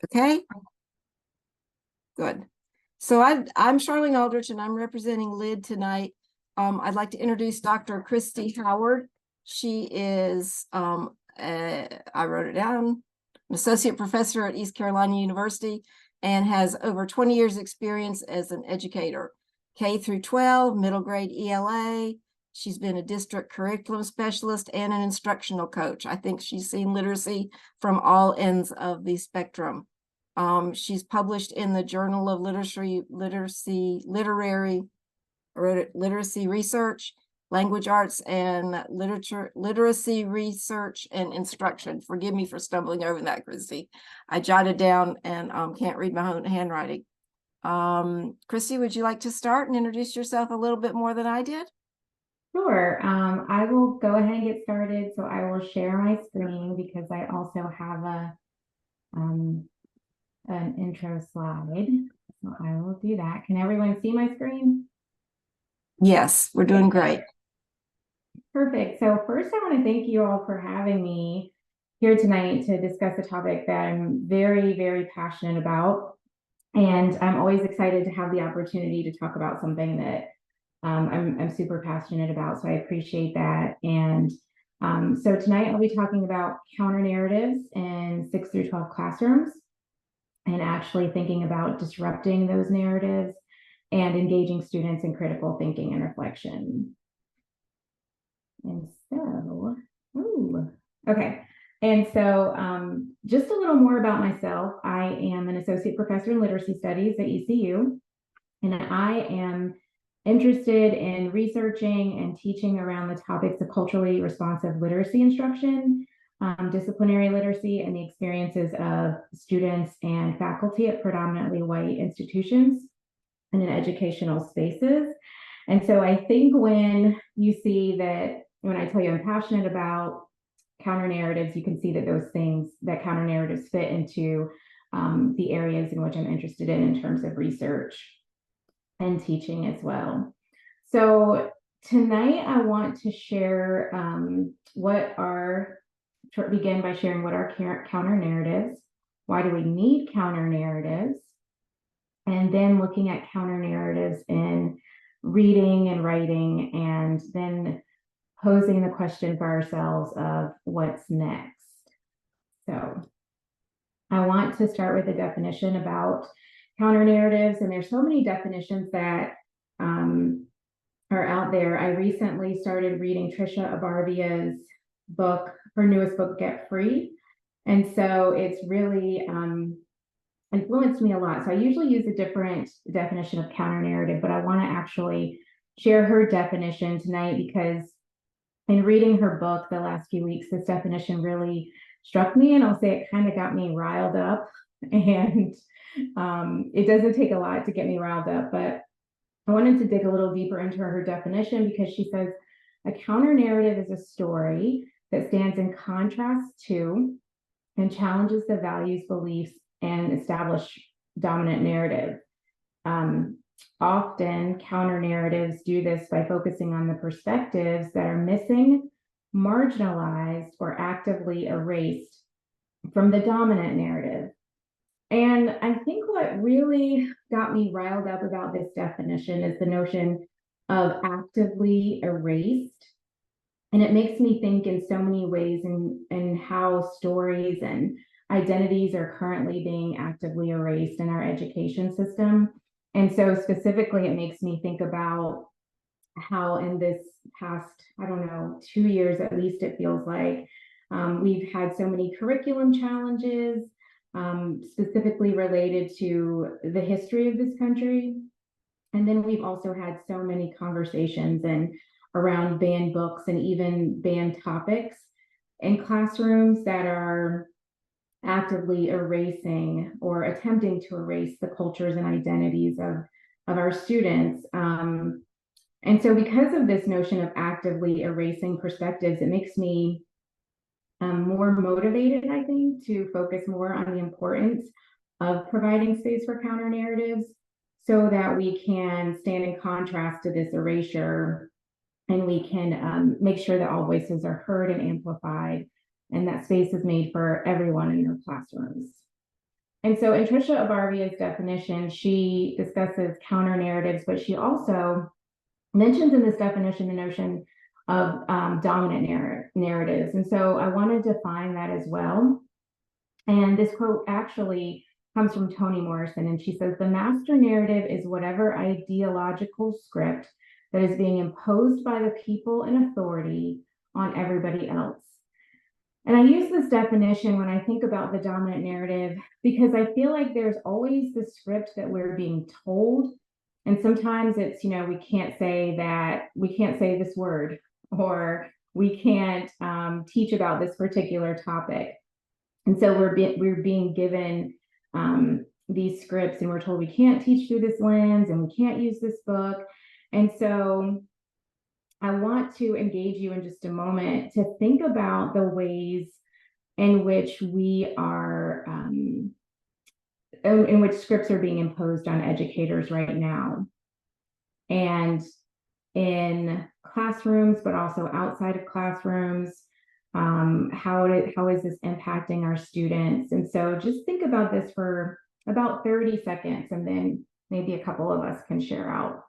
Okay, good. So I'm Charlene Aldrich, and I'm representing LID tonight. I'd like to introduce Dr. Christy Howard. She is, I wrote it down, an associate professor at East Carolina University and has over 20 years experience as an educator, K through 12, middle grade ELA. She's been a district curriculum specialist and an instructional coach. I think she's seen literacy from all ends of the spectrum. She's published in the Journal of Literacy Research, Language Arts, and Literacy Research and Instruction. Forgive me for stumbling over that, Christy. I jotted down and can't read my own handwriting. Christy, would you like to start and introduce yourself a little bit more than I did? Sure. I will go ahead and get started. So I will share my screen because I also have an intro slide. So I will do that. Can everyone see my screen? Yes, we're doing great. Perfect. So first, I want to thank you all for having me here tonight to discuss a topic that I'm very, very passionate about. And I'm always excited to have the opportunity to talk about something that I'm super passionate about. So I appreciate that. And so tonight I'll be talking about counter narratives in 6 through 12 classrooms and actually thinking about disrupting those narratives and engaging students in critical thinking and reflection. And so, okay. And so just a little more about myself. I am an associate professor in literacy studies at ECU, and I am interested in researching and teaching around the topics of culturally responsive literacy instruction, disciplinary literacy, and the experiences of students and faculty at predominantly white institutions and in educational spaces. And so I think when you see that, when I tell you I'm passionate about counter narratives, you can see that those things, that counter narratives fit into the areas in which I'm interested in terms of research and teaching as well. So tonight I want to share begin by sharing what are counter narratives, why do we need counter narratives, and then looking at counter narratives in reading and writing, and then posing the question for ourselves of what's next. So I want to start with a definition about counter narratives, and there's so many definitions that are out there. I recently started reading Trisha Abarbia's book, her newest book, Get Free. And so it's really influenced me a lot. So I usually use a different definition of counter narrative, but I want to actually share her definition tonight because in reading her book the last few weeks, this definition really struck me, and I'll say it kind of got me riled up. And it doesn't take a lot to get me riled up, but I wanted to dig a little deeper into her definition because she says a counter narrative is a story that stands in contrast to and challenges the values, beliefs, and established dominant narrative. Often counter narratives do this by focusing on the perspectives that are missing, marginalized, or actively erased from the dominant narrative. And I think what really got me riled up about this definition is the notion of actively erased. And it makes me think in so many ways in how stories and identities are currently being actively erased in our education system. And so specifically, it makes me think about how in this past, 2 years at least, it feels like, we've had so many curriculum challenges, specifically related to the history of this country. And then we've also had so many conversations around banned books and even banned topics in classrooms that are actively erasing or attempting to erase the cultures and identities of our students. And so because of this notion of actively erasing perspectives, it makes me more motivated, I think, to focus more on the importance of providing space for counter narratives so that we can stand in contrast to this erasure, and we can make sure that all voices are heard and amplified, and that space is made for everyone in your classrooms. And so in Trisha Abarvia's definition, she discusses counter narratives, but she also mentions in this definition the notion of dominant narratives. And so I want to define that as well. And this quote actually comes from Toni Morrison, and she says, "The master narrative is whatever ideological script that is being imposed by the people in authority on everybody else." And I use this definition when I think about the dominant narrative because I feel like there's always the script that we're being told. And sometimes it's, we can't say that, we can't say this word, or we can't teach about this particular topic. And so we're being given these scripts, and we're told we can't teach through this lens and we can't use this book. And so I want to engage you in just a moment to think about the ways in which we are, in which scripts are being imposed on educators right now. And in classrooms, but also outside of classrooms, how is this impacting our students? And so just think about this for about 30 seconds, and then maybe a couple of us can share out.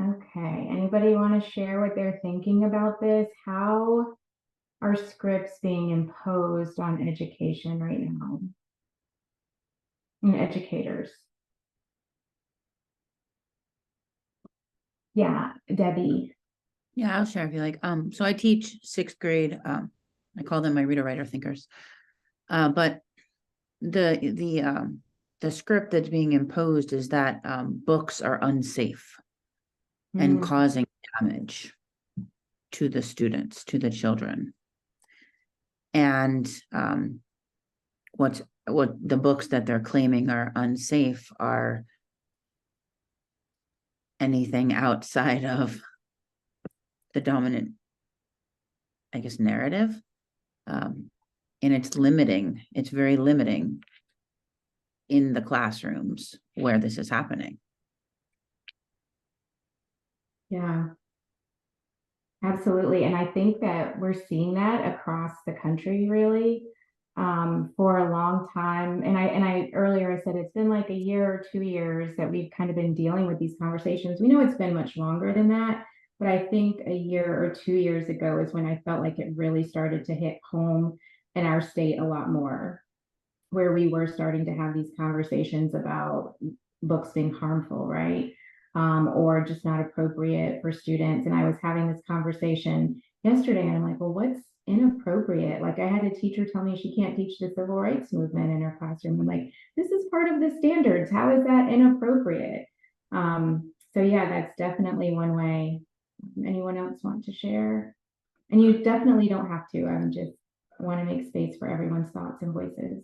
Okay, anybody want to share what they're thinking about this? How are scripts being imposed on education right now? And educators. Yeah, Debbie. Yeah, I'll share if you like. So I teach 6th grade. I call them my reader writer thinkers. But the script that's being imposed is that books are unsafe and causing damage to the students, to the children. And what the books that they're claiming are unsafe are anything outside of the dominant, I guess, narrative. And it's very limiting in the classrooms where this is happening. Yeah, absolutely. And I think that we're seeing that across the country, really, for a long time. And I earlier I said it's been like a year or 2 years that we've kind of been dealing with these conversations. We know it's been much longer than that, but I think a year or 2 years ago is when I felt like it really started to hit home in our state a lot more, where we were starting to have these conversations about books being harmful, right? Or just not appropriate for students. And I was having this conversation yesterday, and I'm like, well, what's inappropriate? Like, I had a teacher tell me she can't teach the civil rights movement in her classroom. I'm like, this is part of the standards. How is that inappropriate? So yeah, that's definitely one way. Anyone else want to share? And you definitely don't have to. I want to make space for everyone's thoughts and voices.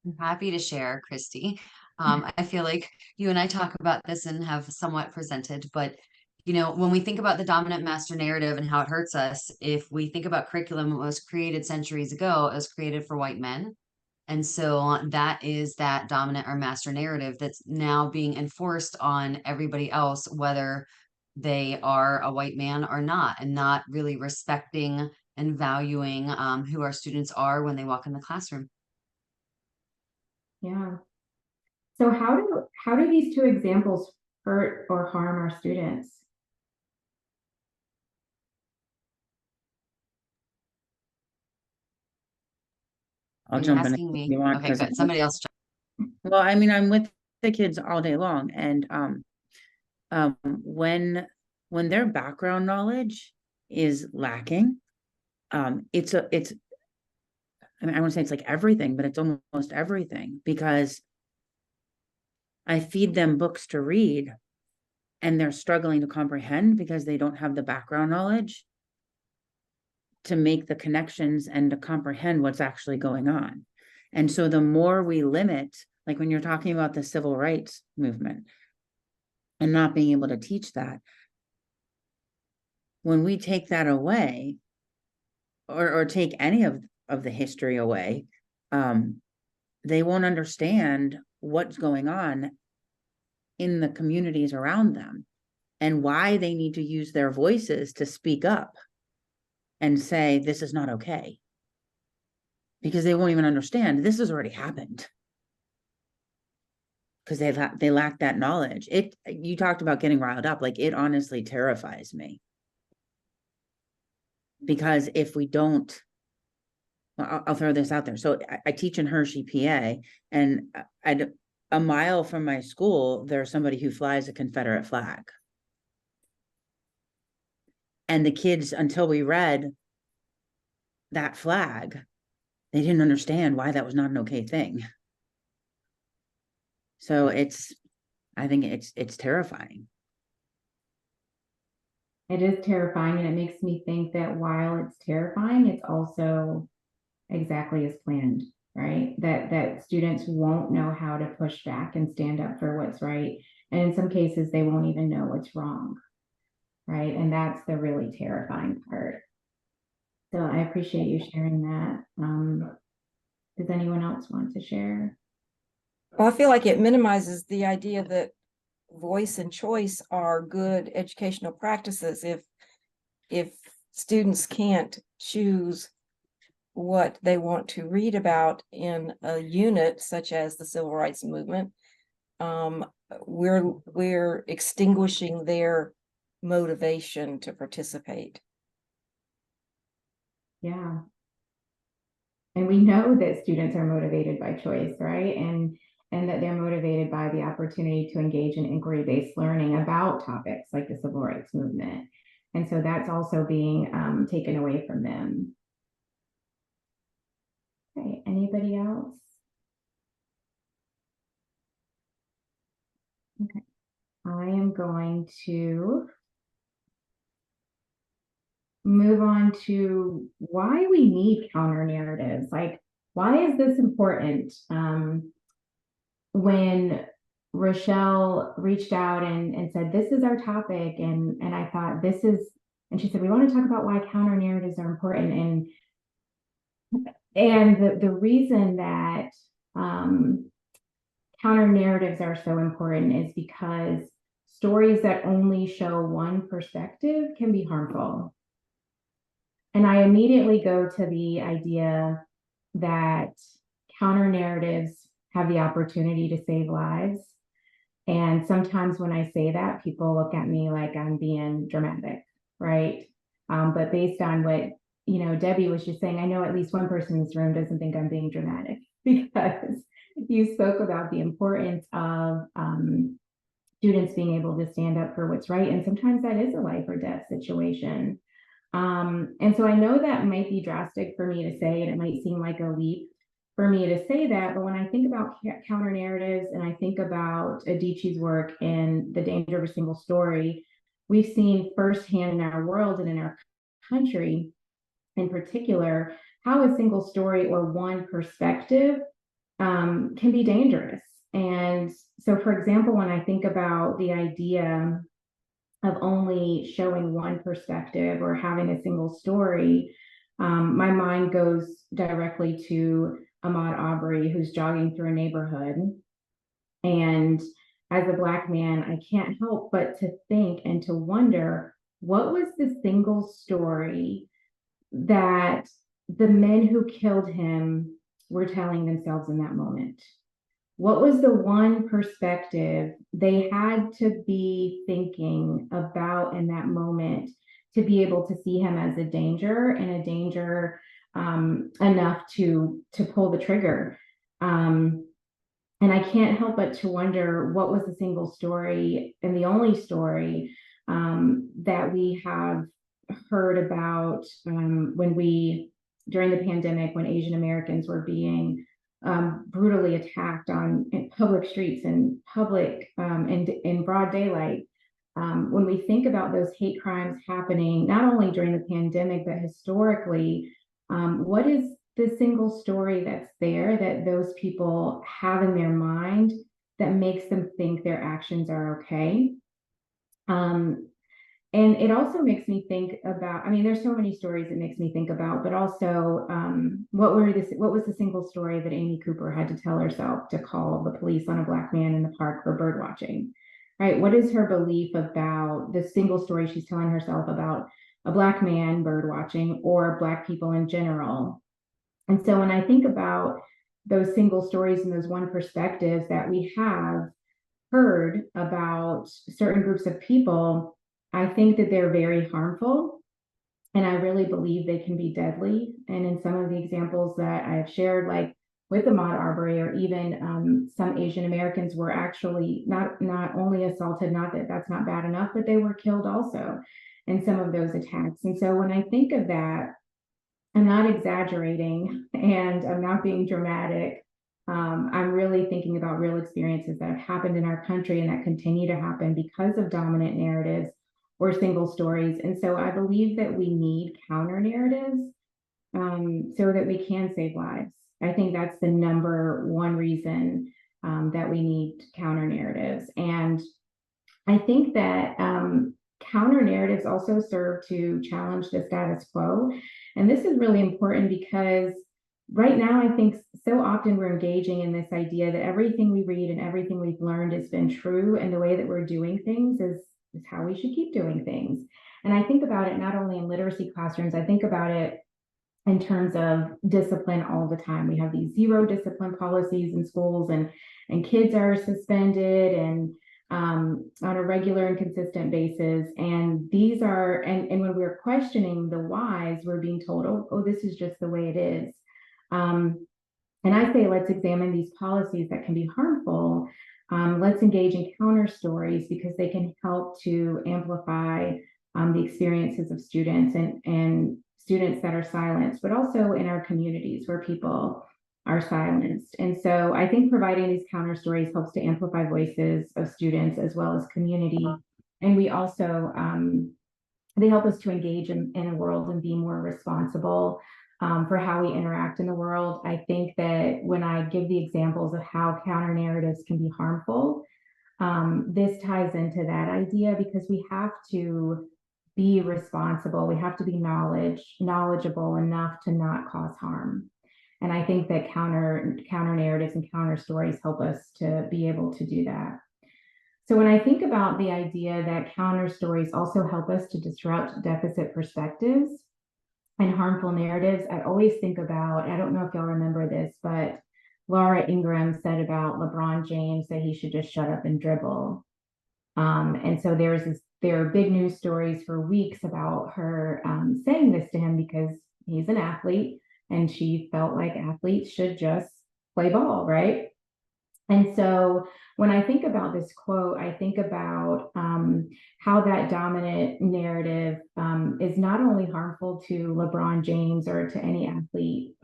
I'm happy to share, Christy. I feel like you and I talk about this and have somewhat presented, but when we think about the dominant master narrative and how it hurts us, if we think about curriculum, it was created centuries ago, it was created for white men. And so that is that dominant or master narrative that's now being enforced on everybody else, whether they are a white man or not, and not really respecting and valuing who our students are when they walk in the classroom. Yeah. So how do these two examples hurt or harm our students? I'll jump in if Asking me. you want. Okay, good. Somebody else. Well, I mean, I'm with the kids all day long, and when their background knowledge is lacking, I mean, I want to say it's like everything, but it's almost everything, because I feed them books to read and they're struggling to comprehend because they don't have the background knowledge to make the connections and to comprehend what's actually going on. And so the more we limit, like when you're talking about the civil rights movement and not being able to teach that, when we take that away, or take any of the history away, they won't understand what's going on in the communities around them and why they need to use their voices to speak up and say, this is not okay. Because they won't even understand this has already happened. Because they lack that knowledge. You talked about getting riled up, like it honestly terrifies me. Because if we don't, well, I'll throw this out there. So I teach in Hershey, PA, and a mile from my school, there's somebody who flies a Confederate flag. And the kids, until we read that flag, they didn't understand why that was not an okay thing. So I think it's terrifying. It is terrifying, and it makes me think that while it's terrifying, it's also exactly as planned, right? That students won't know how to push back and stand up for what's right. And in some cases, they won't even know what's wrong, right? And that's the really terrifying part. So I appreciate you sharing that. Does anyone else want to share? Well, I feel like it minimizes the idea that voice and choice are good educational practices. If students can't choose what they want to read about in a unit such as the civil rights movement, we're extinguishing their motivation to participate. Yeah. And we know that students are motivated by choice, right? And that they're motivated by the opportunity to engage in inquiry-based learning about topics like the civil rights movement. And so that's also being taken away from them. Okay, anybody else? Okay, I am going to move on to why we need counter narratives. Like, why is this important? When Rochelle reached out and said, this is our topic, and I thought and she said, we want to talk about why counter narratives are important. And the reason that counter narratives are so important is because stories that only show one perspective can be harmful. And I immediately go to the idea that counter narratives have the opportunity to save lives. And sometimes when I say that, people look at me like I'm being dramatic, right? But based on what, Debbie was just saying, I know at least one person in this room doesn't think I'm being dramatic, because you spoke about the importance of students being able to stand up for what's right. And sometimes that is a life or death situation. And so I know that might be drastic for me to say, and it might seem like a leap for me to say that, but when I think about counter narratives and I think about Adichie's work in The Danger of a Single Story, we've seen firsthand in our world and in our country in particular, how a single story or one perspective can be dangerous. And so, for example, when I think about the idea of only showing one perspective or having a single story, my mind goes directly to Ahmaud Arbery, who's jogging through a neighborhood. And as a Black man, I can't help but to think and to wonder, what was the single story that the men who killed him were telling themselves in that moment? What was the one perspective they had to be thinking about in that moment to be able to see him as a danger, and a danger enough to pull the trigger? And I can't help but to wonder, what was the single story and the only story that we have heard about during the pandemic, when Asian Americans were being brutally attacked in public streets and in broad daylight. When we think about those hate crimes happening, not only during the pandemic, but historically, what is the single story that's there that those people have in their mind that makes them think their actions are okay? And it also makes me think about, I mean, there's so many stories it makes me think about, but also what was the single story that Amy Cooper had to tell herself to call the police on a Black man in the park for bird watching, right? What is her belief about the single story she's telling herself about a Black man bird watching or Black people in general? And so when I think about those single stories and those one perspectives that we have heard about certain groups of people, I think that they're very harmful. And I really believe they can be deadly. And in some of the examples that I have shared, like with the Ahmaud Arbery, or even some Asian Americans were actually not only assaulted, not that that's not bad enough, but they were killed also in some of those attacks. And so when I think of that, I'm not exaggerating and I'm not being dramatic. I'm really thinking about real experiences that have happened in our country and that continue to happen because of dominant narratives or single stories. And so I believe that we need counter narratives so that we can save lives. I think that's the number one reason that we need counter narratives. And I think that counter narratives also serve to challenge the status quo. And this is really important because right now, I think so often we're engaging in this idea that everything we read and everything we've learned has been true, and the way that we're doing things is how we should keep doing things. And I think about it not only in literacy classrooms, I think about it in terms of discipline all the time. We have these zero discipline policies in schools, and kids are suspended and on a regular and consistent basis. And these are, and when we're questioning the whys, we're being told, oh, this is just the way it is. And I say, let's examine these policies that can be harmful. Let's engage in counter stories because they can help to amplify the experiences of students and students that are silenced, but also in our communities where people are silenced. And so I think providing these counter stories helps to amplify voices of students as well as community. And we also, they help us to engage in a world and be more responsible for how we interact in the world. I think that when I give the examples of how counter narratives can be harmful, this ties into that idea because we have to be responsible. We have to be knowledgeable enough to not cause harm. And I think that counter narratives and counter stories help us to be able to do that. So when I think about the idea that counter stories also help us to disrupt deficit perspectives and harmful narratives, I always think about, I don't know if y'all remember this, but Laura Ingraham said about LeBron James that he should just shut up and dribble. And so there are big news stories for weeks about her saying this to him because he's an athlete and she felt like athletes should just play ball, right? And so when I think about this quote, I think about how that dominant narrative is not only harmful to LeBron James or to any athlete,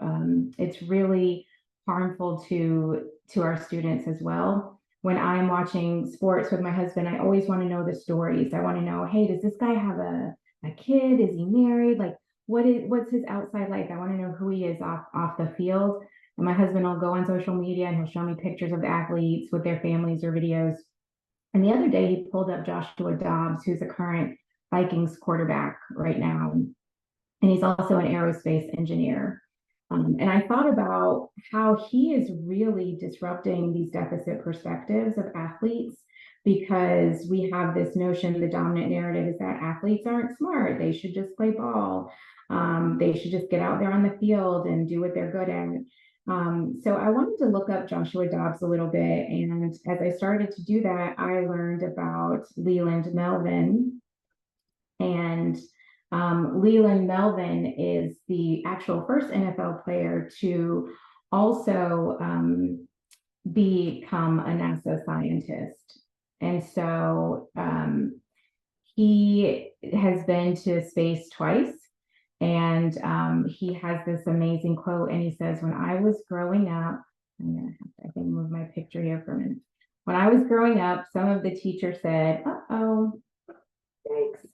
it's really harmful to our students as well. When I'm watching sports with my husband, I always want to know the stories. I want to know, hey, does this guy have a kid? Is he married? Like, what's his outside life? I want to know who he is off the field. And my husband will go on social media and he'll show me pictures of the athletes with their families or videos. And the other day he pulled up Joshua Dobbs, who's a current Vikings quarterback right now. And he's also an aerospace engineer. And I thought about how he is really disrupting these deficit perspectives of athletes because we have this notion, the dominant narrative is that athletes aren't smart. They should just play ball. They should just get out there on the field and do what they're good at. So I wanted to look up Joshua Dobbs a little bit. And as I started to do that, I learned about Leland Melvin. And Leland Melvin is the actual first NFL player to also become a NASA scientist. And so he has been to space twice. And he has this amazing quote, and he says, when I was growing up, I can move my picture here for a minute. When I was growing up, some of the teachers said, uh-oh, thanks.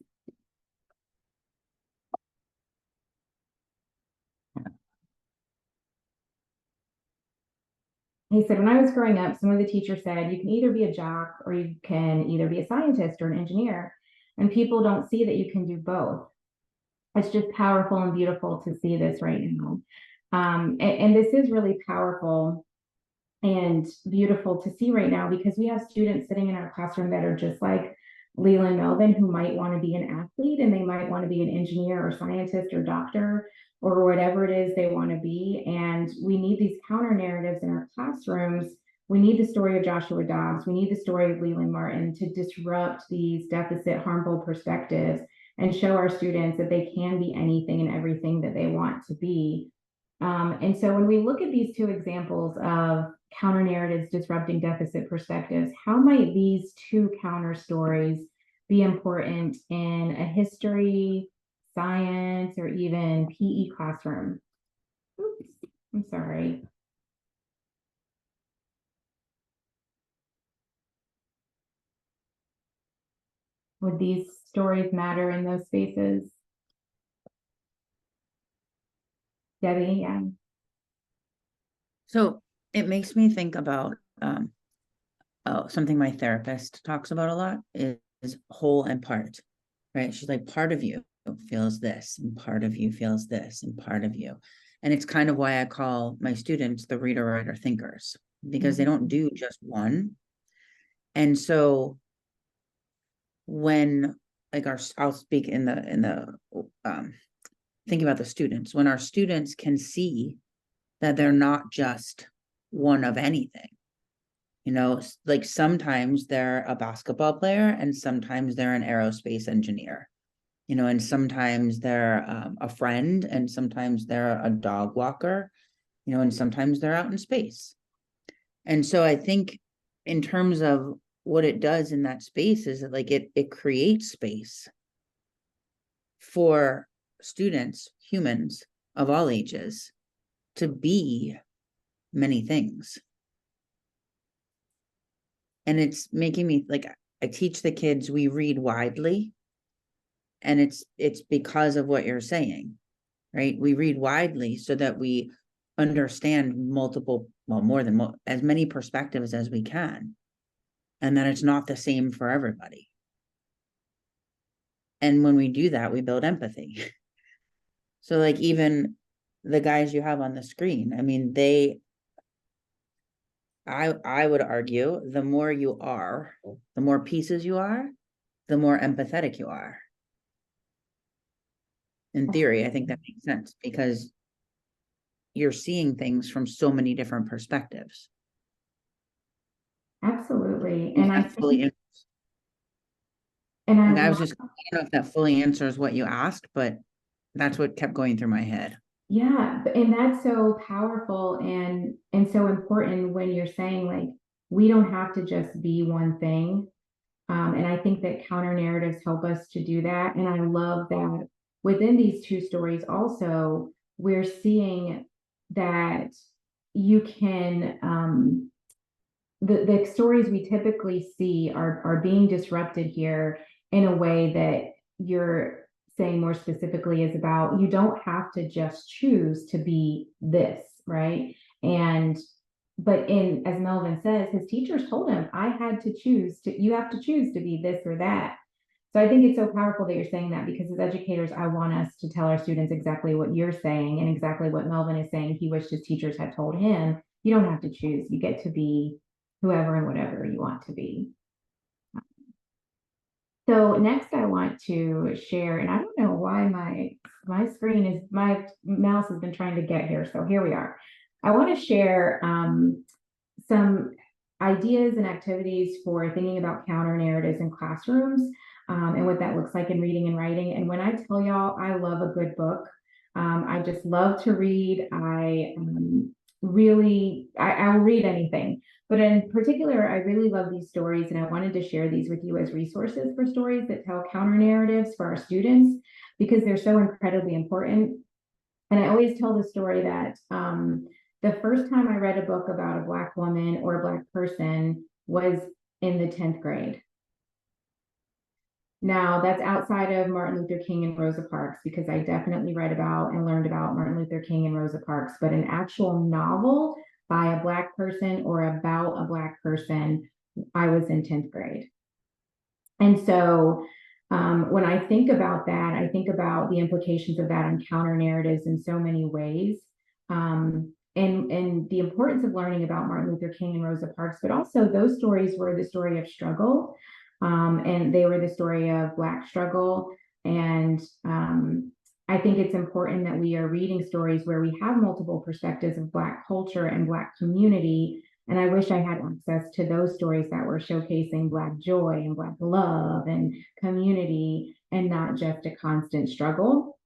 He said, when I was growing up, some of the teachers said, you can either be a jock or you can either be a scientist or an engineer. And people don't see that you can do both. It's just powerful and beautiful to see this right now. And this is really powerful and beautiful to see right now, because we have students sitting in our classroom that are just like Leland Melvin, who might want to be an athlete, and they might want to be an engineer or scientist or doctor or whatever it is they want to be. And we need these counter narratives in our classrooms. We need the story of Joshua Dobbs. We need the story of Leland Martin to disrupt these deficit, harmful perspectives and show our students that they can be anything and everything that they want to be. And so when we look at these two examples of counter narratives disrupting deficit perspectives, how might these two counter stories be important in a history, science, or even PE classroom? Oops, I'm sorry. Would these stories matter in those spaces? Debbie, yeah. So it makes me think about something my therapist talks about a lot is whole and part, right? She's like, part of you feels this, and part of you feels this, and part of you. And it's kind of why I call my students the reader, writer, thinkers, because they don't do just one. And so when like I'll speak in the thinking about the students, when our students can see that they're not just one of anything, you know, like sometimes they're a basketball player and sometimes they're an aerospace engineer, you know, and sometimes they're a friend and sometimes they're a dog walker, you know, and sometimes they're out in space. And so I think in terms of what it does in that space is that like it creates space for students, humans of all ages, to be many things. And it's making me like, I teach the kids, we read widely. And it's because of what you're saying, right? We read widely so that we understand multiple, well, as many perspectives as we can. And that it's not the same for everybody. And when we do that, we build empathy. So like even the guys you have on the screen, I mean, I would argue the more you are, the more pieces you are, the more empathetic you are. In theory, I think that makes sense because you're seeing things from so many different perspectives. Absolutely. And I fully, and I was just, I don't know if that fully answers what you asked, but that's what kept going through my head. Yeah, and that's so powerful and so important when you're saying like we don't have to just be one thing. And I think that counter narratives help us to do that. And I love that within these two stories also, we're seeing that you can the stories we typically see are being disrupted here in a way that you're saying more specifically is about you don't have to just choose to be this, right? And but in as Melvin says, his teachers told him, I had to choose you have to choose to be this or that. So I think it's so powerful that you're saying that because as educators, I want us to tell our students exactly what you're saying and exactly what Melvin is saying. He wished his teachers had told him, you don't have to choose, you get to be whoever and whatever you want to be. So next I want to share, and I don't know why my screen is, my mouse has been trying to get here. So here we are. I want to share some ideas and activities for thinking about counter narratives in classrooms and what that looks like in reading and writing. And when I tell y'all, I love a good book. I just love to read. I will read anything. But in particular, I really love these stories, and I wanted to share these with you as resources for stories that tell counter narratives for our students, because they're so incredibly important. And I always tell the story that the first time I read a book about a Black woman or a Black person was in the 10th grade. Now, that's outside of Martin Luther King and Rosa Parks, because I definitely read about and learned about Martin Luther King and Rosa Parks, but an actual novel by a Black person or about a Black person, I was in 10th grade. And so When I think about that, I think about the implications of that on counter narratives in so many ways. And the importance of learning about Martin Luther King and Rosa Parks, but also those stories were the story of struggle, and they were the story of Black struggle. And I think it's important that we are reading stories where we have multiple perspectives of Black culture and Black community. And I wish I had access to those stories that were showcasing Black joy and Black love and community, and not just a constant struggle.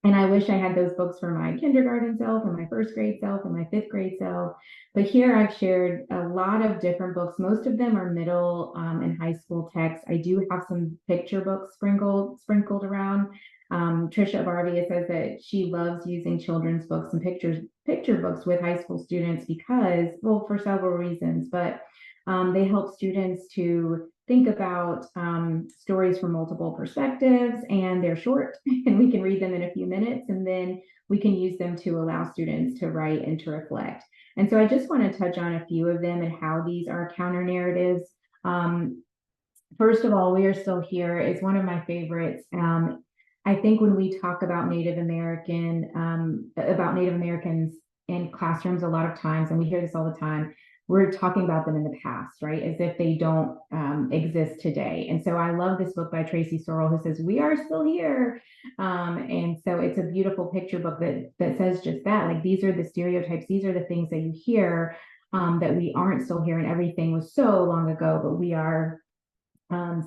And I wish I had those books for my kindergarten self and my first grade self and my fifth grade self. But here I've shared a lot of different books. Most of them are middle and high school texts. I do have some picture books sprinkled around. Trisha Barvia says that she loves using children's books and picture books with high school students because, well, for several reasons, but they help students to think about stories from multiple perspectives, and they're short and we can read them in a few minutes, and then we can use them to allow students to write and to reflect. And so I just want to touch on a few of them and how these are counter narratives. First of all, We Are Still Here is one of my favorites. I think when we talk about Native Americans in classrooms, a lot of times, and we hear this all the time, we're talking about them in the past, right? As if they don't exist today. And so I love this book by Tracy Sorrell, who says, we are still here. And so it's a beautiful picture book that says just that, like, these are the stereotypes, these are the things that you hear, that we aren't still here, and everything was so long ago, but we are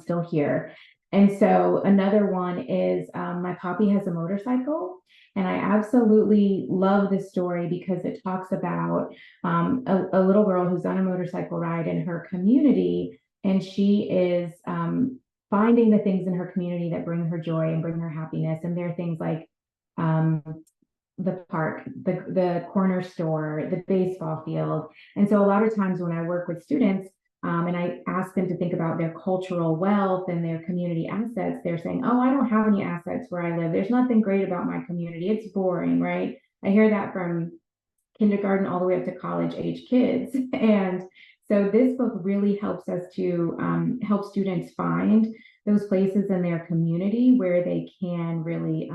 still here. And so another one is My Poppy Has a Motorcycle. And I absolutely love this story because it talks about a little girl who's on a motorcycle ride in her community, and she is finding the things in her community that bring her joy and bring her happiness. And there are things like the park, the corner store, the baseball field. And so a lot of times when I work with students, and I ask them to think about their cultural wealth and their community assets, they're saying, oh, I don't have any assets where I live. There's nothing great about my community. It's boring, right? I hear that from kindergarten all the way up to college age kids. And so this book really helps us to help students find those places in their community where they can really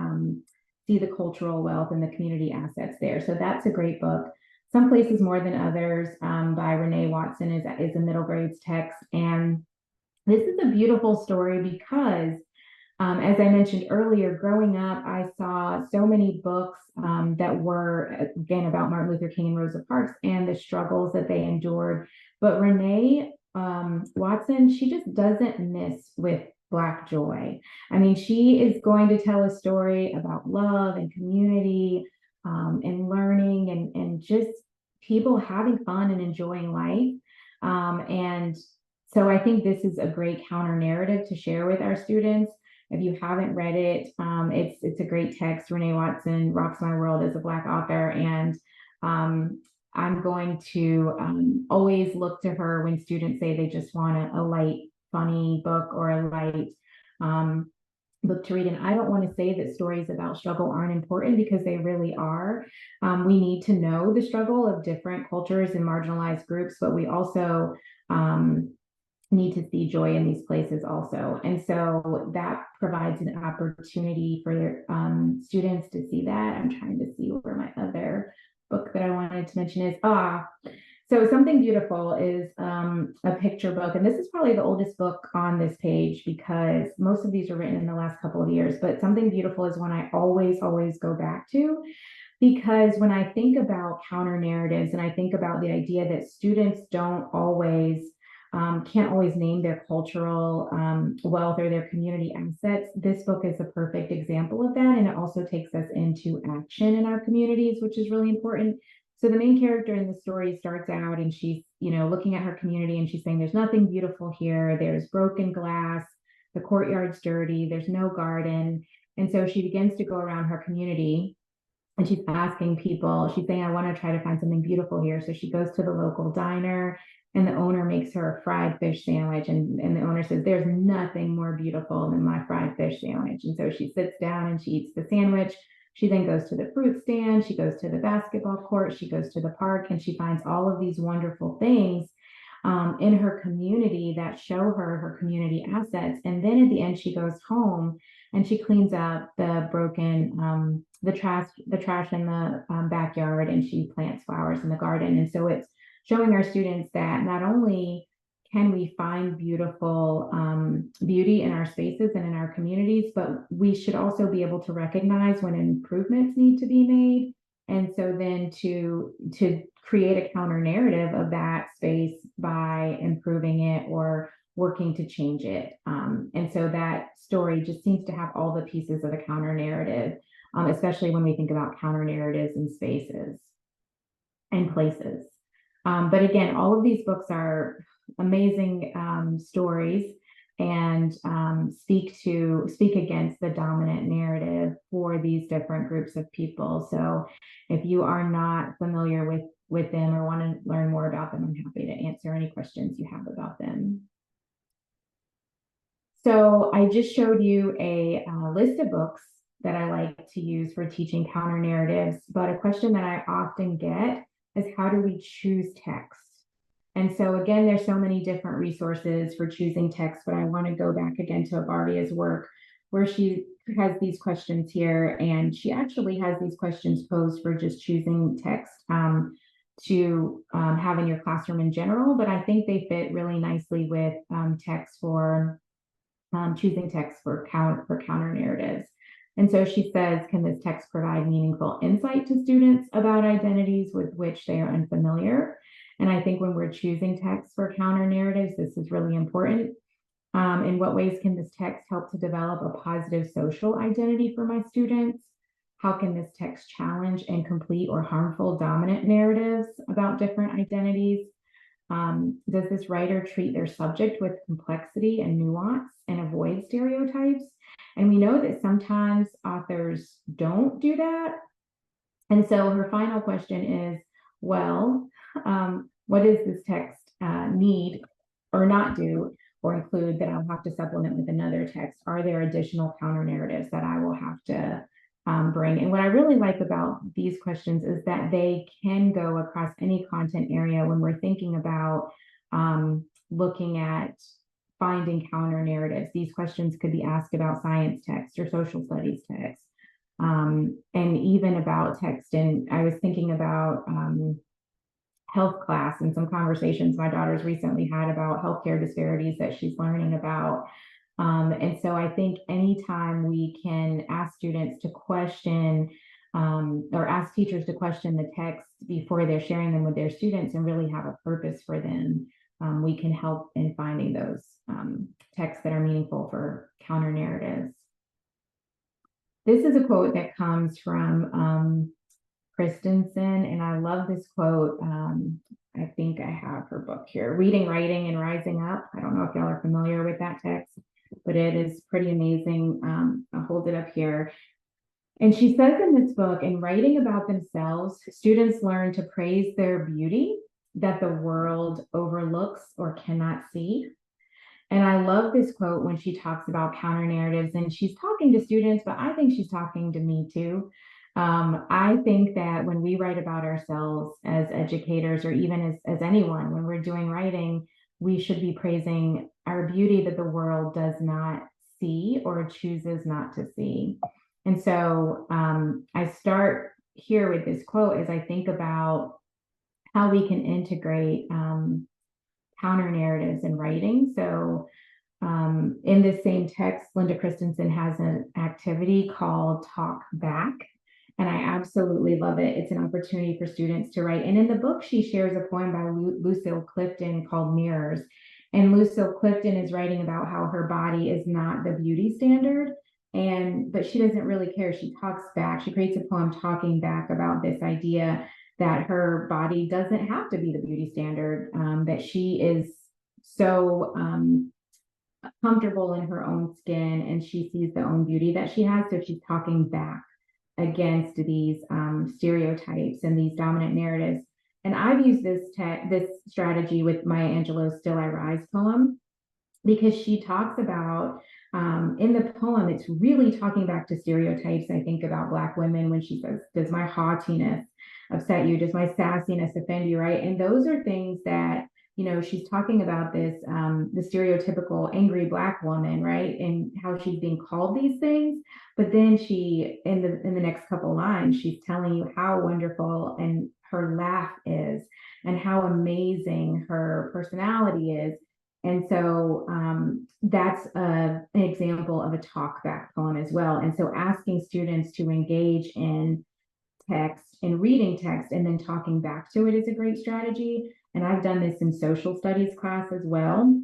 see the cultural wealth and the community assets there. So that's a great book. Some Places More Than Others by Renee Watson is a middle grades text. And this is a beautiful story because, as I mentioned earlier, growing up, I saw so many books that were, again, about Martin Luther King and Rosa Parks and the struggles that they endured. But Renee Watson, she just doesn't miss with Black joy. I mean, she is going to tell a story about love and community, and learning and just people having fun and enjoying life. And so I think this is a great counter narrative to share with our students. If you haven't read it, it's a great text. Renee Watson rocks my world as a Black author. And I'm going to always look to her when students say they just want a light, funny book or a light book to read. And I don't want to say that stories about struggle aren't important, because they really are. We need to know the struggle of different cultures and marginalized groups, but we also need to see joy in these places also. And so that provides an opportunity for students to see that. I'm trying to see where my other book that I wanted to mention is. So Something Beautiful is a picture book, and this is probably the oldest book on this page because most of these are written in the last couple of years, but Something Beautiful is one I always go back to, because when I think about counter narratives and I think about the idea that students can't always name their cultural wealth or their community assets, this book is a perfect example of that. And it also takes us into action in our communities, which is really important. So the main character in the story starts out and she's, looking at her community and she's saying, there's nothing beautiful here. There's broken glass. The courtyard's dirty. There's no garden. And so she begins to go around her community and she's asking people, she's saying, I want to try to find something beautiful here. So she goes to the local diner and the owner makes her a fried fish sandwich. And the owner says, there's nothing more beautiful than my fried fish sandwich. And so she sits down and she eats the sandwich. She then goes to the fruit stand, she goes to the basketball court, she goes to the park, and she finds all of these wonderful things. in her community that show her community assets. And then at the end, she goes home and she cleans up the broken, the trash in the backyard, and she plants flowers in the garden. And so it's showing our students that not only can we find beautiful beauty in our spaces and in our communities, but we should also be able to recognize when improvements need to be made. And so then to create a counter narrative of that space by improving it or working to change it. And so that story just seems to have all the pieces of a counter narrative, especially when we think about counter narratives in spaces and places. But again, all of these books are amazing stories and speak against the dominant narrative for these different groups of people. So if you are not familiar with them or want to learn more about them, I'm happy to answer any questions you have about them. So I just showed you a list of books that I like to use for teaching counter narratives, but a question that I often get is, how do we choose text? And so again, there's so many different resources for choosing text, but I want to go back again to Abardia's work where she has these questions here, and she actually has these questions posed for just choosing text to have in your classroom in general, but I think they fit really nicely with text for choosing text for counter narratives. And so she says, can this text provide meaningful insight to students about identities with which they are unfamiliar? And I think when we're choosing text for counter narratives, this is really important. In what ways can this text help to develop a positive social identity for my students? How can this text challenge incomplete or harmful dominant narratives about different identities? Does this writer treat their subject with complexity and nuance and avoid stereotypes? And we know that sometimes authors don't do that. And so her final question is, well, what does this text need or not do or include that I'll have to supplement with another text? Are there additional counter narratives that I will have to bring? And what I really like about these questions is that they can go across any content area when we're thinking about looking at finding counter narratives. These questions could be asked about science text or social studies text, and even about text. And I was thinking about health class and some conversations my daughter's recently had about healthcare disparities that she's learning about. And so I think anytime we can ask students to question or ask teachers to question the text before they're sharing them with their students and really have a purpose for them, we can help in finding those texts that are meaningful for counter narratives. This is a quote that comes from Christensen, and I love this quote. I think I have her book here, Reading, Writing, and Rising Up. I don't know if y'all are familiar with that text, but it is pretty amazing. I'll hold it up here. And she says in this book, in writing about themselves, students learn to praise their beauty that the world overlooks or cannot see. And I love this quote when she talks about counter narratives, and she's talking to students, but I think she's talking to me too. I think that when we write about ourselves as educators, or even as anyone, when we're doing writing, we should be praising our beauty that the world does not see or chooses not to see. And so I start here with this quote as I think about how we can integrate counter narratives in writing. So in this same text, Linda Christensen has an activity called Talk Back. And I absolutely love it. It's an opportunity for students to write. And in the book, she shares a poem by Lucille Clifton called Mirrors. And Lucille Clifton is writing about how her body is not the beauty standard. But she doesn't really care. She talks back. She creates a poem talking back about this idea that her body doesn't have to be the beauty standard, that she is so comfortable in her own skin and she sees the own beauty that she has. So she's talking back against these stereotypes and these dominant narratives. And I've used this strategy with Maya Angelou's Still I Rise poem, because she talks about, in the poem, it's really talking back to stereotypes. I think about Black women when she says, does my haughtiness upset you? Does my sassiness offend you, right? And those are things that she's talking about this, the stereotypical angry Black woman, right? And how she's being called these things. But then she, in the next couple lines, she's telling you how wonderful and her laugh is and how amazing her personality is. And so that's an example of a talk back poem as well. And so asking students to engage in text and reading text and then talking back to it is a great strategy. And I've done this in social studies class as well,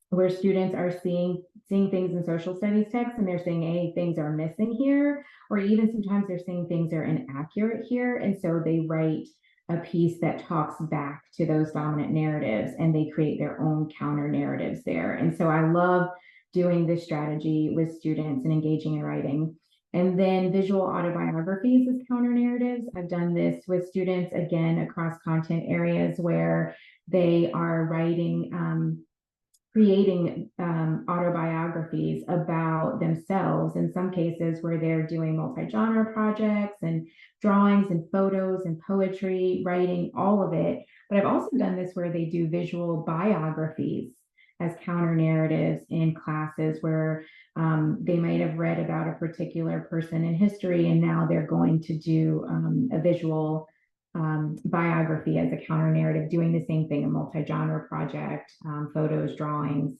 where students are seeing things in social studies text and they're saying, hey, things are missing here, or even sometimes they're saying things are inaccurate here. And so they write a piece that talks back to those dominant narratives and they create their own counter narratives there. And so I love doing this strategy with students and engaging in writing. And then visual autobiographies as counter narratives. I've done this with students, again, across content areas where they are writing, creating autobiographies about themselves, in some cases where they're doing multi-genre projects and drawings and photos and poetry, writing, all of it. But I've also done this where they do visual biographies as counter narratives in classes where they might have read about a particular person in history, and now they're going to do a visual biography as a counter narrative, doing the same thing, a multi-genre project, photos, drawings.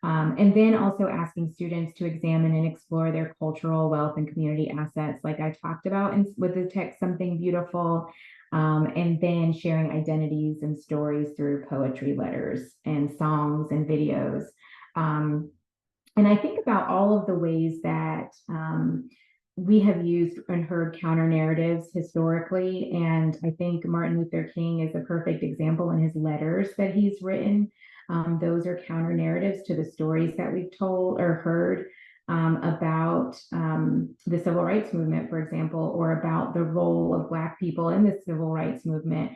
And then also asking students to examine and explore their cultural wealth and community assets, like I talked about with the text, Something Beautiful, and then sharing identities and stories through poetry, letters, and songs and videos. And I think about all of the ways that we have used and heard counter narratives historically. And I think Martin Luther King is a perfect example in his letters that he's written. Those are counter narratives to the stories that we've told or heard about the civil rights movement, for example, or about the role of Black people in the civil rights movement.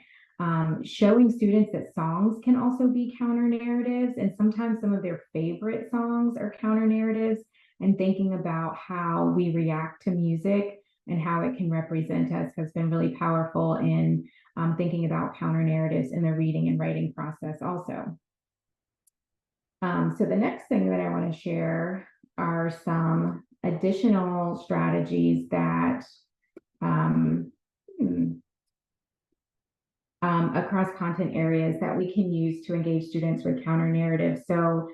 Showing students that songs can also be counter narratives, and sometimes some of their favorite songs are counter narratives, and thinking about how we react to music and how it can represent us has been really powerful in thinking about counter narratives in the reading and writing process also. So the next thing that I want to share are some additional strategies that across content areas that we can use to engage students with counter narratives. So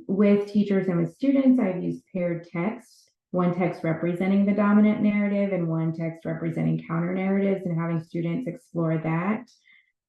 with teachers and with students, I've used paired text, one text representing the dominant narrative and one text representing counter narratives, and having students explore that.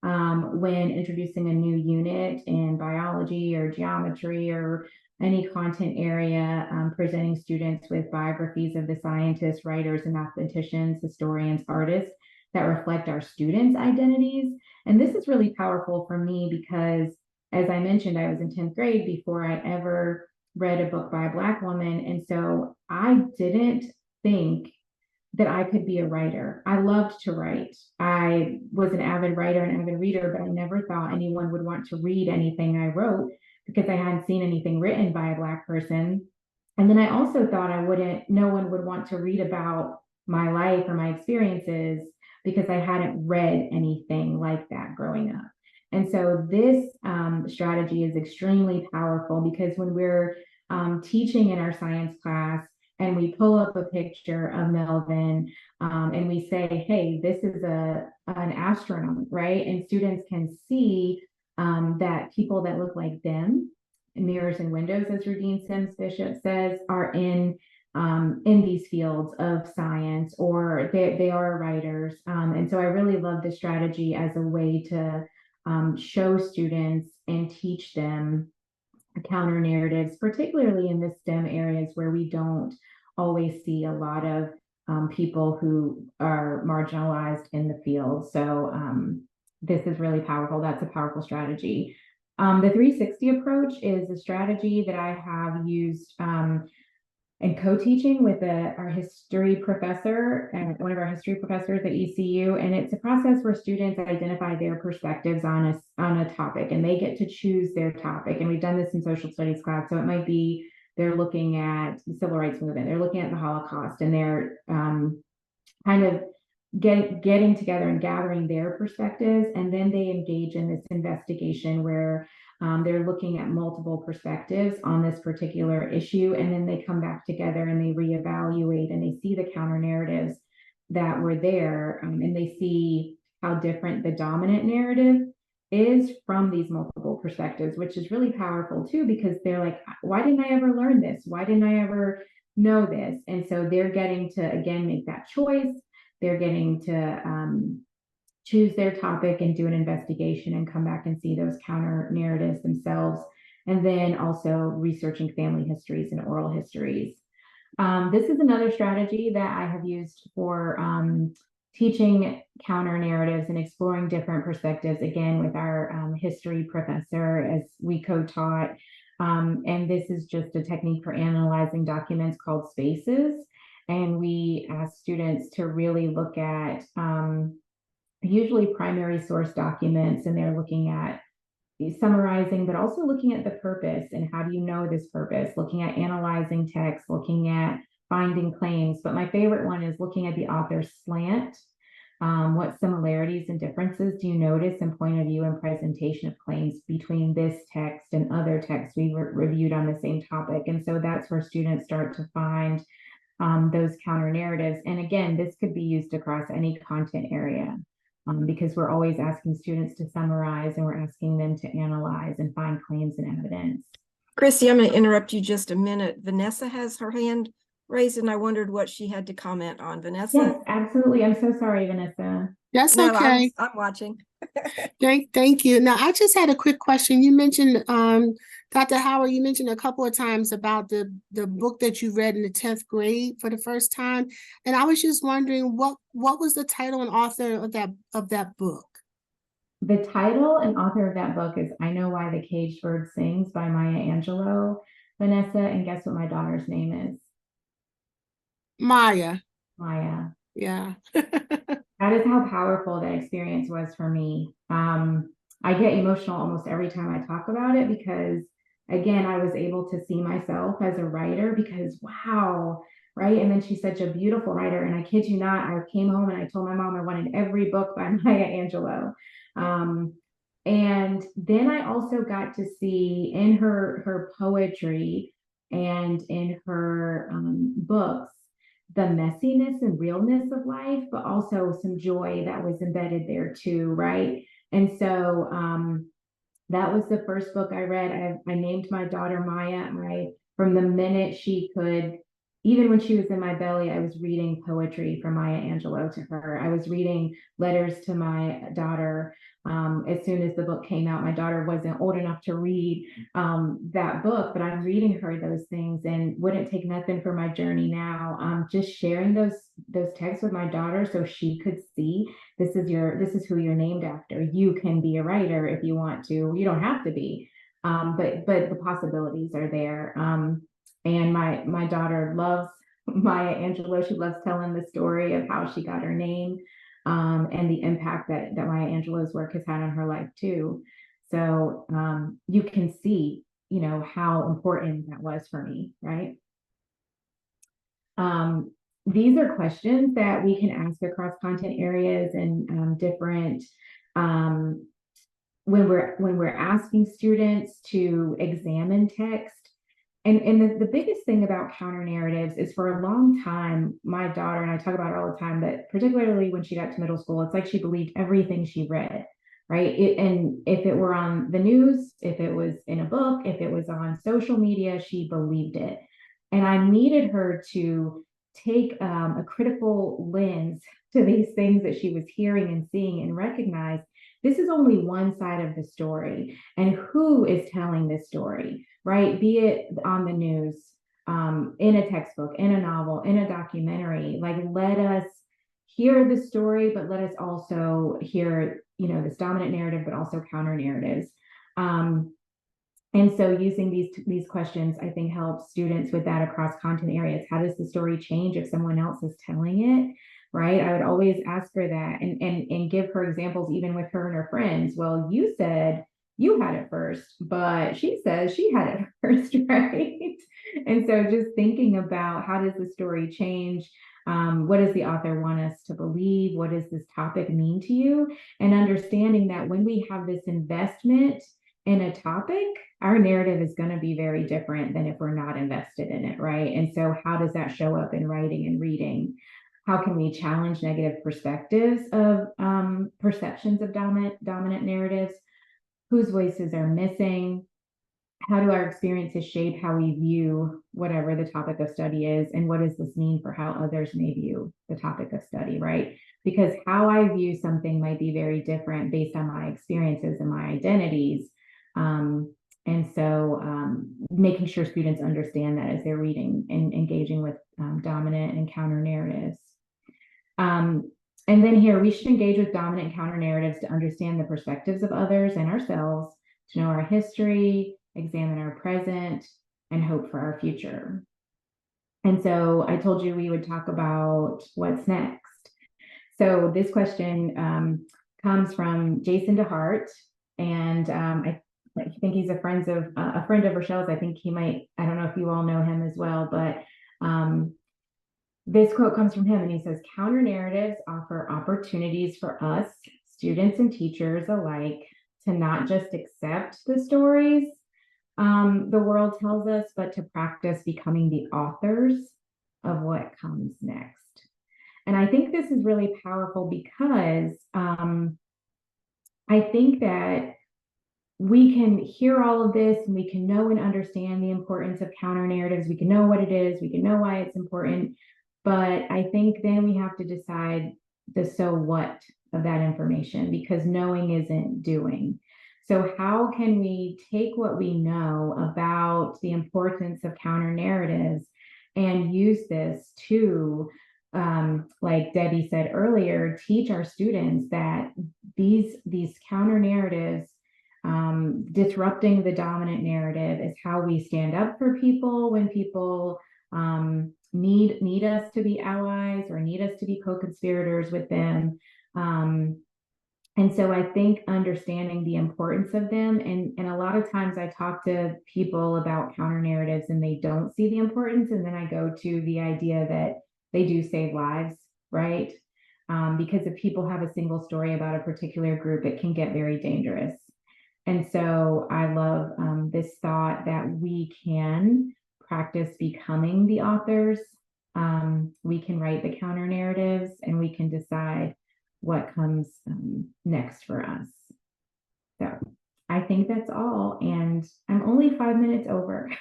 When introducing a new unit in biology or geometry or any content area, presenting students with biographies of the scientists, writers, and mathematicians, historians, artists that reflect our students' identities. And this is really powerful for me because, as I mentioned, I was in 10th grade before I ever read a book by a Black woman. And so I didn't think that I could be a writer. I loved to write. I was an avid writer and avid reader, but I never thought anyone would want to read anything I wrote because I hadn't seen anything written by a Black person. And then I also thought no one would want to read about my life or my experiences because I hadn't read anything like that growing up. And so this strategy is extremely powerful because when we're teaching in our science class and we pull up a picture of Melvin and we say, hey, this is an astronaut, right? And students can see that people that look like them, mirrors and windows, as Rudine Sims Bishop says, are in these fields of science, or they are writers. And so I really love this strategy as a way to show students and teach them counter narratives, particularly in the STEM areas where we don't always see a lot of people who are marginalized in the field. So this is really powerful. That's a powerful strategy. The 360 approach is a strategy that I have used and co-teaching with our history professor and one of our history professors at ECU. And it's a process where students identify their perspectives on a topic, and they get to choose their topic. And we've done this in social studies class. So it might be they're looking at the civil rights movement, they're looking at the Holocaust, and they're kind of getting together and gathering their perspectives, and then they engage in this investigation where they're looking at multiple perspectives on this particular issue, and then they come back together and they reevaluate and they see the counter narratives that were there, and they see how different the dominant narrative is from these multiple perspectives, which is really powerful too, because they're like, why didn't I ever learn this? Why didn't I ever know this? And so they're getting to, again, make that choice. They're getting to choose their topic and do an investigation and come back and see those counter narratives themselves. And then also researching family histories and oral histories. This is another strategy that I have used for teaching counter narratives and exploring different perspectives, again, with our history professor as we co-taught. And this is just a technique for analyzing documents called spaces. And we ask students to really look at usually primary source documents, and they're looking at summarizing, but also looking at the purpose and how do you know this purpose, looking at analyzing text, looking at finding claims. But my favorite one is looking at the author's slant. What similarities and differences do you notice in point of view and presentation of claims between this text and other texts we reviewed on the same topic? And so that's where students start to find those counter narratives. And again, this could be used across any content area. Because we're always asking students to summarize, and we're asking them to analyze and find claims and evidence. Christy, I'm going to interrupt you just a minute. Vanessa has her hand raised, and I wondered what she had to comment on. Vanessa? Yes, absolutely. I'm so sorry, Vanessa. That's No, okay. I'm watching. Thank you. Now, I just had a quick question. You mentioned, Dr. Howard, you mentioned a couple of times about the book that you read in the 10th grade for the first time. And I was just wondering what was the title and author of that book? The title and author of that book is I Know Why the Caged Bird Sings by Maya Angelou. Vanessa, and guess what my daughter's name is? Maya. Maya. Yeah. That is how powerful that experience was for me. I get emotional almost every time I talk about it, because again, I was able to see myself as a writer, because wow, right? And then she's such a beautiful writer. And I kid you not, I came home and I told my mom I wanted every book by Maya Angelou. And then I also got to see in her poetry and in her books the messiness and realness of life, but also some joy that was embedded there too, right? And so that was the first book I read. I named my daughter Maya. From the minute she could, even when she was in my belly, I was reading poetry from Maya Angelou to her. I was reading letters to my daughter. As soon as the book came out, my daughter wasn't old enough to read that book, but I'm reading her those things, and wouldn't take nothing for my journey now. Just sharing those texts with my daughter so she could see this is who you're named after. You can be a writer if you want to. You don't have to be, but the possibilities are there. And my daughter loves Maya Angelou. She loves telling the story of how she got her name, and the impact that Maya Angelou's work has had on her life too. So you can see, how important that was for me, right? These are questions that we can ask across content areas and different, when we're asking students to examine text. And the biggest thing about counter narratives is, for a long time, my daughter, and I talk about it all the time, but particularly when she got to middle school, it's like she believed everything she read, right? And if it were on the news, if it was in a book, if it was on social media, she believed it. And I needed her to take a critical lens to these things that she was hearing and seeing, and recognize this is only one side of the story, and who is telling this story, right? Be it on the news, in a textbook, in a novel, in a documentary. Like, let us hear the story, but let us also hear, this dominant narrative, but also counter narratives. And so using these questions, I think, helps students with that across content areas. How does the story change if someone else is telling it? Right? I would always ask her that, and give her examples, even with her and her friends. Well, you said you had it first, but she says she had it first, right? And so just thinking about how does the story change, What does the author want us to believe? What does this topic mean to you? And understanding that when we have this investment in a topic, our narrative is going to be very different than if we're not invested in it, right? And so how does that show up in writing and reading? How can we challenge negative perspectives of perceptions of dominant narratives? Whose voices are missing? How do our experiences shape how we view whatever the topic of study is? And what does this mean for how others may view the topic of study, right? Because how I view something might be very different based on my experiences and my identities. And so making sure students understand that as they're reading and engaging with dominant and counter narratives. And then here, we should engage with dominant and counter narratives to understand the perspectives of others and ourselves, to know our history, examine our present, and hope for our future. And so I told you we would talk about what's next. So this question comes from Jason DeHart, and I think he's a friend of Rochelle's. I think he might, I don't know if you all know him as well, but this quote comes from him, and he says, counter narratives offer opportunities for us, students and teachers alike, to not just accept the stories the world tells us, but to practice becoming the authors of what comes next. And I think this is really powerful because I think that we can hear all of this and we can know and understand the importance of counter narratives. We can know what it is. We can know why it's important. But I think then we have to decide the so what of that information, because knowing isn't doing. So how can we take what we know about the importance of counter narratives and use this to, like Debbie said earlier, teach our students that these counter narratives, disrupting the dominant narrative, is how we stand up for people when people need us to be allies or need us to be co-conspirators with them. And so I think understanding the importance of them, and a lot of times I talk to people about counter narratives and they don't see the importance, and then I go to the idea that they do save lives, right? Because if people have a single story about a particular group, it can get very dangerous. And so I love this thought that we can practice becoming the authors. We can write the counter narratives, and we can decide what comes next for us. So I think that's all. And I'm only 5 minutes over.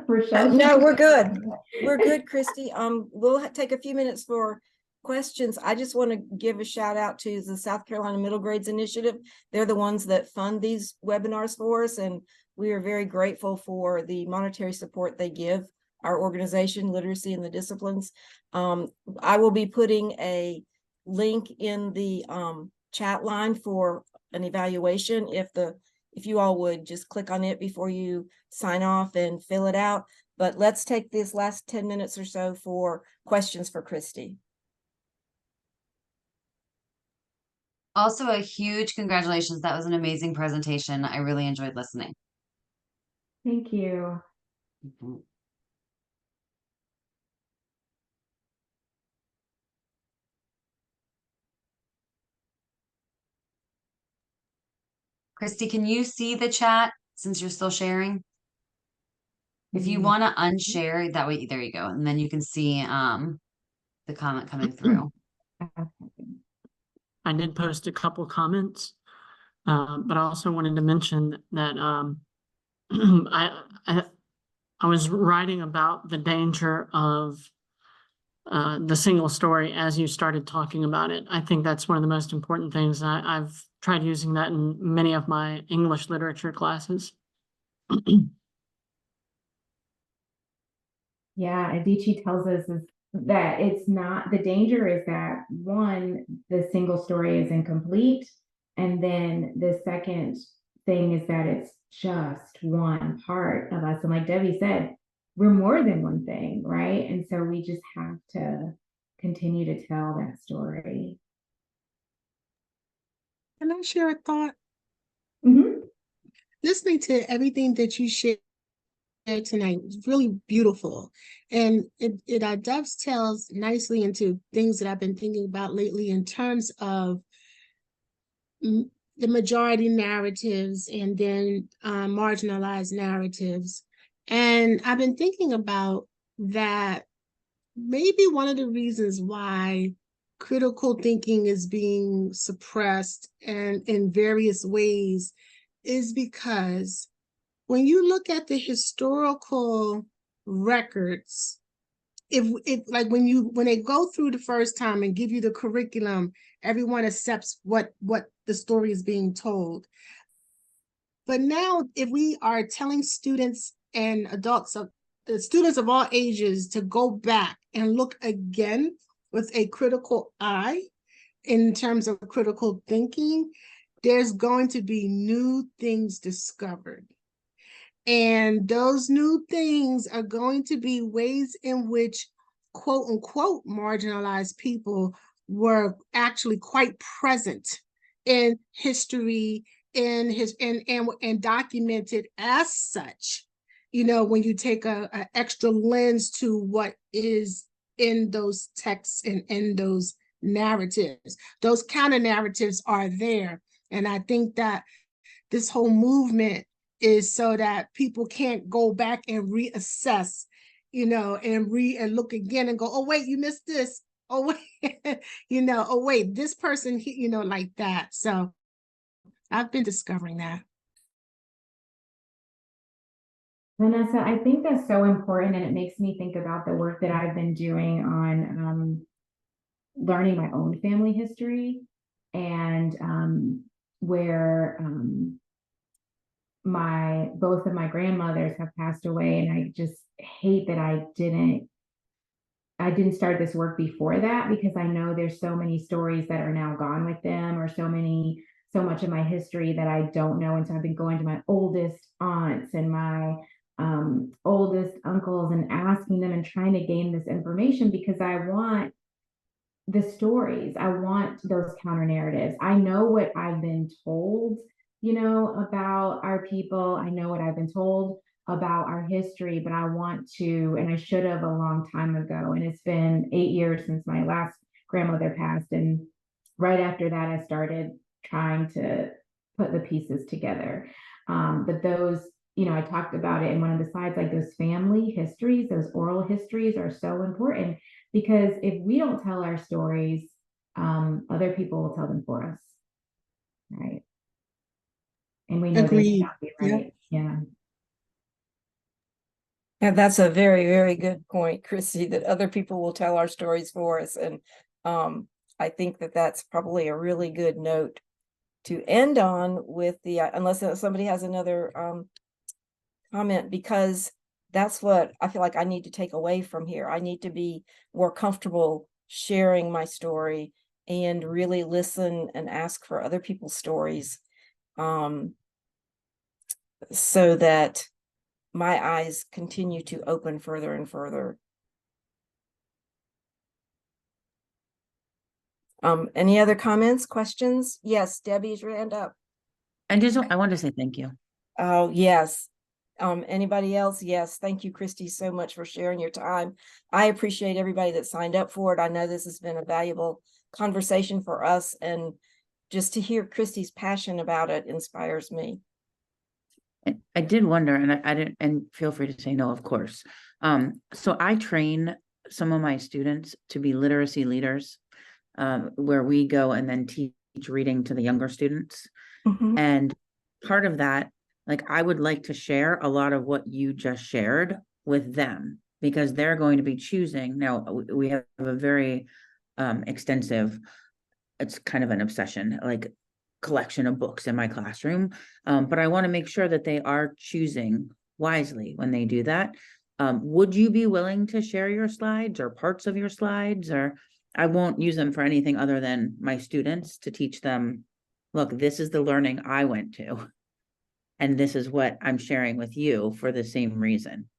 Rochelle. No, we're good. We're good, Christy. We'll take a few minutes for questions. I just want to give a shout out to the South Carolina Middle Grades Initiative. They're the ones that fund these webinars for us, and we are very grateful for the monetary support they give our organization, Literacy in the Disciplines. I will be putting a link in the chat line for an evaluation. If you all would just click on it before you sign off and fill it out. But let's take this last 10 minutes or so for questions for Christy. Also, a huge congratulations. That was an amazing presentation. I really enjoyed listening. Thank you. Mhm. Christy, can you see the chat since you're still sharing? If you want to unshare, that way, there you go. And then you can see the comment coming through. I did post a couple comments, but I also wanted to mention that I was writing about the danger of the single story as you started talking about it. I think that's one of the most important things. I've tried using that in many of my English literature classes. Yeah, Adichie tells us is that it's not, the danger is that one, the single story is incomplete. And then the second thing is that it's just one part of us. And like Debbie said, we're more than one thing, right? And so we just have to continue to tell that story. Can I share a thought? Mm-hmm. Listening to everything that you shared tonight was really beautiful. And it dovetails nicely into things that I've been thinking about lately in terms of the majority narratives and then marginalized narratives. And I've been thinking about that maybe one of the reasons why critical thinking is being suppressed and in various ways is because when you look at the historical records, if like when they go through the first time and give you the curriculum, everyone accepts what the story is being told. But now if we are telling students and adults, students of all ages, to go back and look again with a critical eye in terms of critical thinking, there's going to be new things discovered. And those new things are going to be ways in which quote unquote marginalized people were actually quite present in history and documented as such. You know, when you take a extra lens to what is in those texts and in those narratives, those counter narratives are there. And I think that this whole movement is so that people can't go back and reassess, you know, and look again and go, oh, wait, you missed this. Oh, wait, you know, oh, wait, this person, you know, like that. So I've been discovering that. Vanessa, I think that's so important, and it makes me think about the work that I've been doing on learning my own family history, and where both of my grandmothers have passed away, and I just hate that I didn't start this work before that, because I know there's so many stories that are now gone with them, or so much of my history that I don't know. And so I've been going to my oldest aunts and my oldest uncles and asking them and trying to gain this information, because I want the stories. I want those counter narratives. I know what I've been told, you know, about our people. I know what I've been told about our history, but I want to, and I should have a long time ago. And it's been 8 years since my last grandmother passed. And right after that, I started trying to put the pieces together. But those, you know, I talked about it in one of the slides, like those family histories, those oral histories are so important, because if we don't tell our stories, other people will tell them for us, right? And we know they may not be right. Yeah. And that's a very, very good point, Christy, that other people will tell our stories for us. And I think that that's probably a really good note to end on with the, unless somebody has another comment, because that's what I feel like I need to take away from here. I need to be more comfortable sharing my story and really listen and ask for other people's stories, so that my eyes continue to open further and further. Any other comments, questions? Yes, Debbie's hand up. And I want to say thank you. Oh, yes. Anybody else? Yes. Thank you, Christy, so much for sharing your time. I appreciate everybody that signed up for it. I know this has been a valuable conversation for us, and just to hear Christy's passion about it inspires me. I did wonder, and I didn't, and feel free to say no, of course. So I train some of my students to be literacy leaders, where we go and then teach reading to the younger students. Mm-hmm. And part of that, like, I would like to share a lot of what you just shared with them, because they're going to be choosing. Now, we have a very extensive, it's kind of an obsession, like, collection of books in my classroom. But I want to make sure that they are choosing wisely when they do that. Would you be willing to share your slides or parts of your slides? Or I won't use them for anything other than my students, to teach them, look, this is the learning I went to, and this is what I'm sharing with you for the same reason.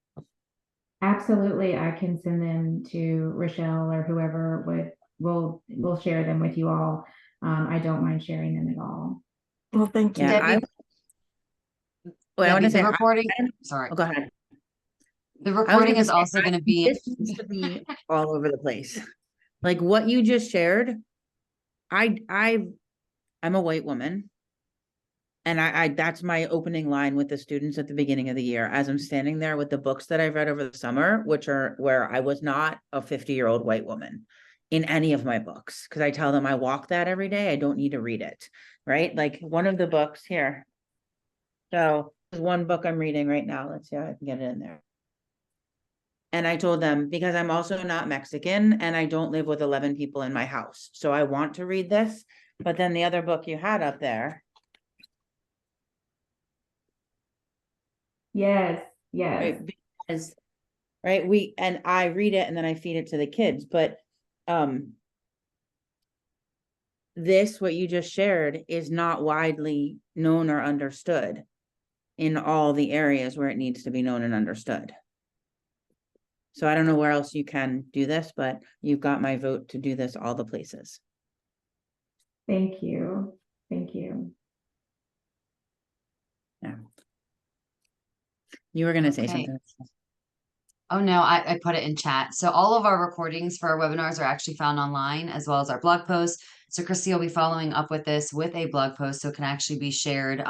Absolutely. I can send them to Rochelle or whoever will share them with you all. I don't mind sharing them at all. Well, thank you. Yeah, Debbie, I want to say, the recording. Sorry. oh, go ahead. The I was recording gonna is say, also going to be, This needs to be all over the place. Like what you just shared, I'm a white woman. And I that's my opening line with the students at the beginning of the year, as I'm standing there with the books that I've read over the summer, which are where I was not a 50-year-old white woman in any of my books. Cause I tell them I walk that every day. I don't need to read it. Right. Like one of the books here. So there's one book I'm reading right now. Let's see how I can get it in there. And I told them, because I'm also not Mexican and I don't live with 11 people in my house. So I want to read this. But then the other book you had up there. Yes, yes. Right, because, right, and I read it and then I feed it to the kids, but, this, what you just shared, is not widely known or understood in all the areas where it needs to be known and understood. So I don't know where else you can do this, but you've got my vote to do this all the places. Thank you. Thank you. Yeah. You were gonna say Okay. something. oh no, I put it in chat. So all of our recordings for our webinars are actually found online as well as our blog posts. So Christy will be following up with this with a blog post, so it can actually be shared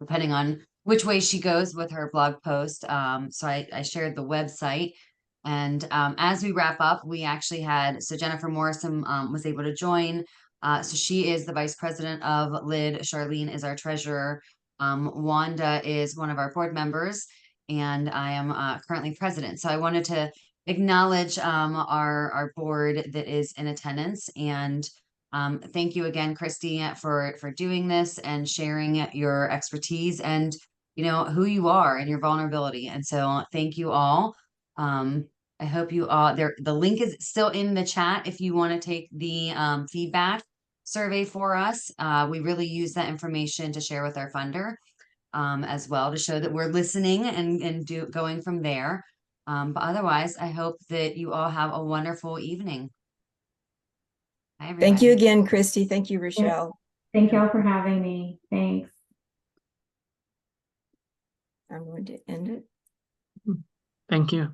depending on which way she goes with her blog post. So I shared the website. And as we wrap up, we actually had, so Jennifer Morrison was able to join. So she is the vice president of LID. Charlene is our treasurer. Wanda is one of our board members, and I am currently president. So I wanted to acknowledge our board that is in attendance, and thank you again, Christy, for doing this and sharing your expertise and who you are and your vulnerability. And so thank you all. I hope you all the link is still in the chat if you want to take the feedback survey for us. We really use that information to share with our funder as well, to show that we're listening and going from there. But otherwise, I hope that you all have a wonderful evening. Bye, everybody. Thank you again, Christy. Thank you, Rochelle. Thank y'all for having me. Thanks. I'm going to end it. Thank you.